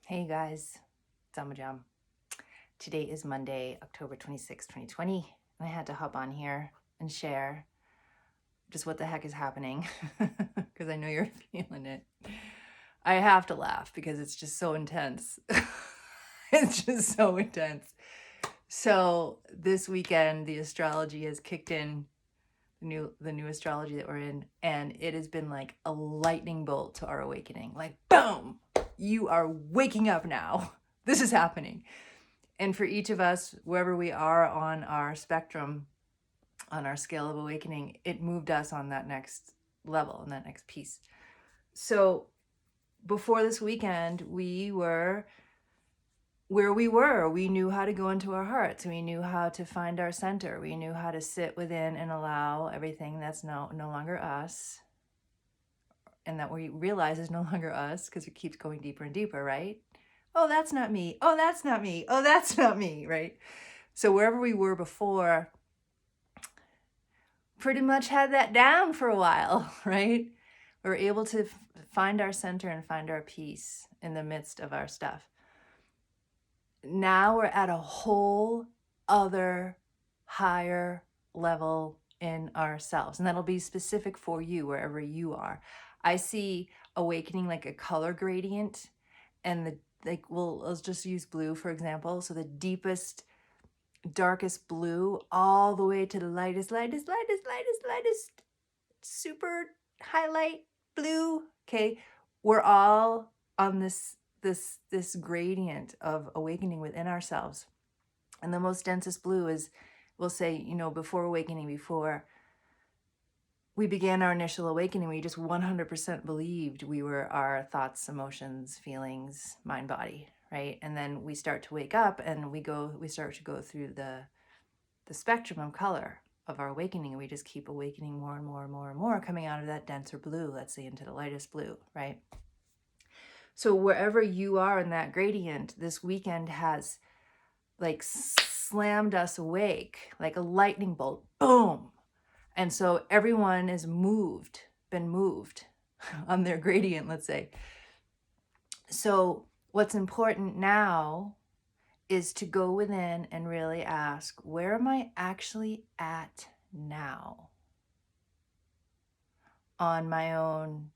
Hey guys, it's Ambujam. Today is Monday, October 26, 2020, and I had to hop on here and share just what the heck is happening because I know you're feeling it. I have to laugh because it's just so intense. It's just so intense. So this weekend, the astrology has kicked in, the new astrology that we're in, and it has been like a lightning bolt to our awakening. Like, boom, you are waking up now. This is happening. And for each of us, wherever we are on our spectrum, on our scale of awakening, it moved us on that next level and that next piece. So before this weekend, we were where we were. We knew how to go into our hearts. We knew how to find our center. We knew how to sit within and allow everything that's no longer us, and that we realize is no longer us because it keeps going deeper and deeper, right? Oh, that's not me. Oh, that's not me. Oh, that's not me, right? So wherever we were before, pretty much had that down for a while, right? We were able to find our center and find our peace in the midst of our stuff. Now we're at a whole other higher level in ourselves, and that'll be specific for you wherever you are. I see awakening like a color gradient, and let's just use blue for example. So the deepest, darkest blue all the way to the lightest super highlight blue. Okay, we're all on this gradient of awakening within ourselves. And the most densest blue is, we'll say, before awakening, before we began our initial awakening, we just 100% believed we were our thoughts, emotions, feelings, mind, body, right? And then we start to wake up and we start to go through the spectrum of color of our awakening, and we just keep awakening more and more and more and more, coming out of that denser blue, let's say, into the lightest blue, right? So wherever you are in that gradient, this weekend has like slammed us awake like a lightning bolt, boom. And so everyone is been moved on their gradient, let's say. So what's important now is to go within and really ask, where am I actually at now on my own,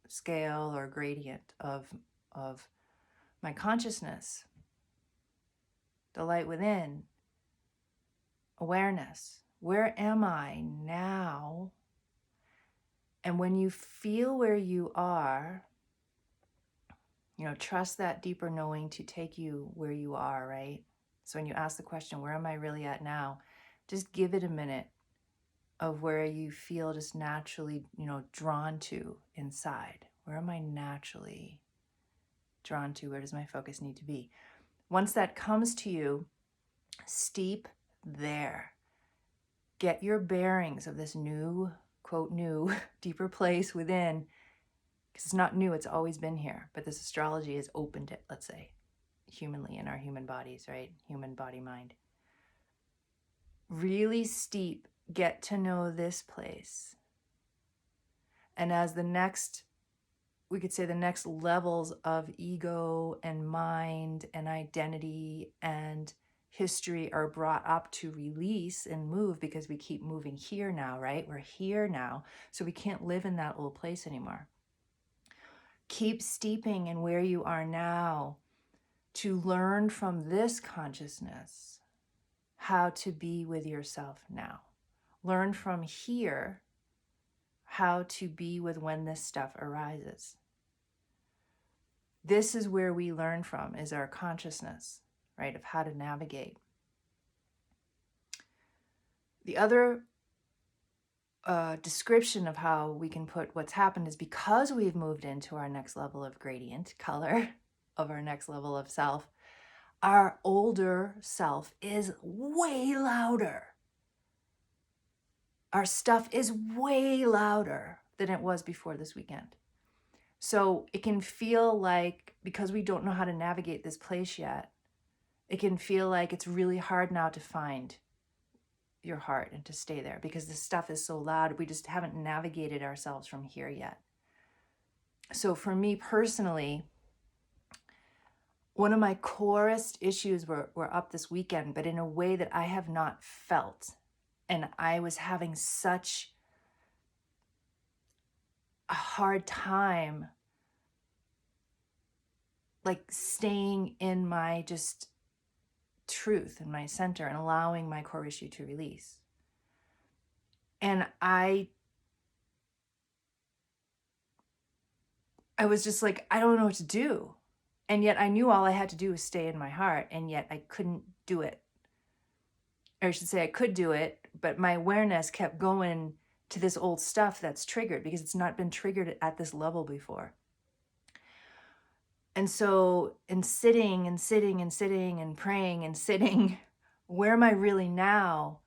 scale or gradient of my consciousness, the light within, awareness. Where am I now? And when you feel where you are, trust that deeper knowing to take you where you are, right? So when you ask the question, where am I really at now? Just give it a minute of where you feel just naturally, drawn to inside. Where am I naturally drawn to? Where does my focus need to be? Once that comes to you, steep there. Get your bearings of this new, quote, new, deeper place within, because it's not new, it's always been here. But this astrology has opened it, let's say, humanly in our human bodies, right? Human body, mind. Really steep, get to know this place. And as we could say the next levels of ego and mind and identity and history are brought up to release and move, because we keep moving here now, right? We're here now. So we can't live in that old place anymore. Keep steeping in where you are now to learn from this consciousness how to be with yourself now. Learn from here how to be with when this stuff arises. This is where we learn from, is our consciousness, right, of how to navigate. The other description of how we can put what's happened is, because we've moved into our next level of gradient color of our next level of self, our older self is way louder. Our stuff is way louder than it was before this weekend. So it can feel like, because we don't know how to navigate this place yet, it can feel like it's really hard now to find your heart and to stay there, because this stuff is so loud. We just haven't navigated ourselves from here yet. So for me personally, one of my corest issues were up this weekend, but in a way that I have not felt. And I was having such a hard time, like staying in my just truth and my center and allowing my core issue to release. And I was just like, I don't know what to do. And yet I knew all I had to do was stay in my heart, and yet I couldn't do it. Or I should say I could do it, but my awareness kept going to this old stuff that's triggered because it's not been triggered at this level before. And so in sitting and sitting and sitting and praying and sitting, where am I really now?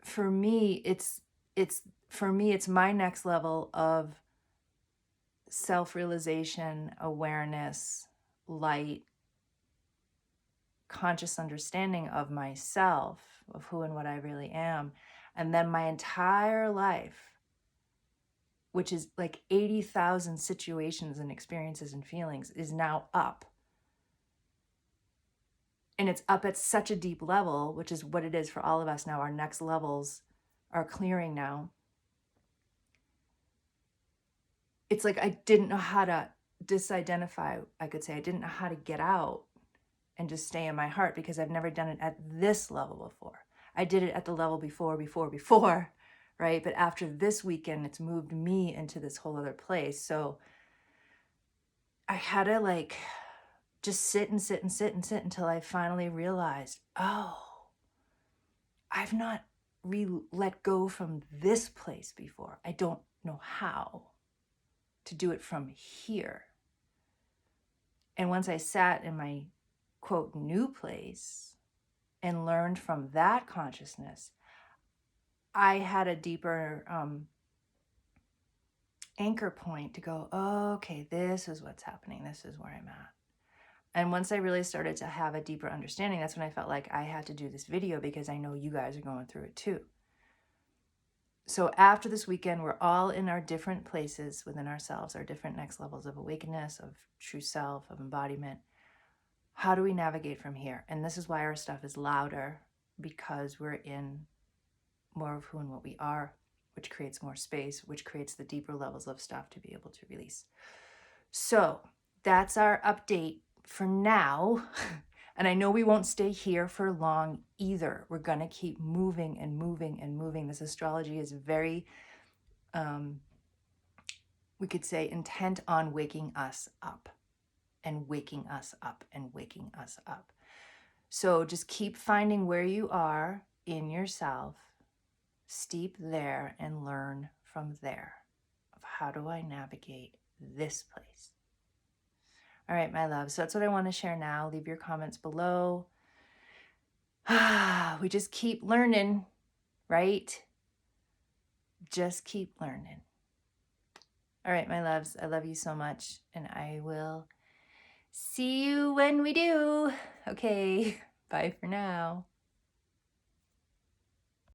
For me, it's my next level of self-realization, awareness, light, conscious understanding of myself, of who and what I really am. And then my entire life, which is like 80,000 situations and experiences and feelings, is now up. And it's up at such a deep level, which is what it is for all of us now. Our next levels are clearing now. It's like I didn't know how to disidentify, I could say. I didn't know how to get out and just stay in my heart because I've never done it at this level before. I did it at the level before, right? But after this weekend, it's moved me into this whole other place. So I had to like just sit and sit and sit and sit until I finally realized, oh, I've not let go from this place before. I don't know how to do it from here. And once I sat in my quote new place and learned from that consciousness, I had a deeper anchor point to go, oh, okay, this is what's happening. This is where I'm at. And once I really started to have a deeper understanding, that's when I felt like I had to do this video because I know you guys are going through it too. So after this weekend, we're all in our different places within ourselves, our different next levels of awakeness, of true self, of embodiment. How do we navigate from here? And this is why our stuff is louder, because we're in more of who and what we are, which creates more space, which creates the deeper levels of stuff to be able to release. So that's our update for now. And I know we won't stay here for long either. We're going to keep moving and moving and moving. This astrology is very, we could say, intent on waking us up and waking us up and waking us up. So just keep finding where you are in yourself, steep there, and learn from there of how do I navigate this place. All right, my love. So that's what I want to share now. Leave your comments below. We just keep learning, right? Just keep learning. All right, my loves. I love you so much, and I will see you when we do. Okay, bye for now.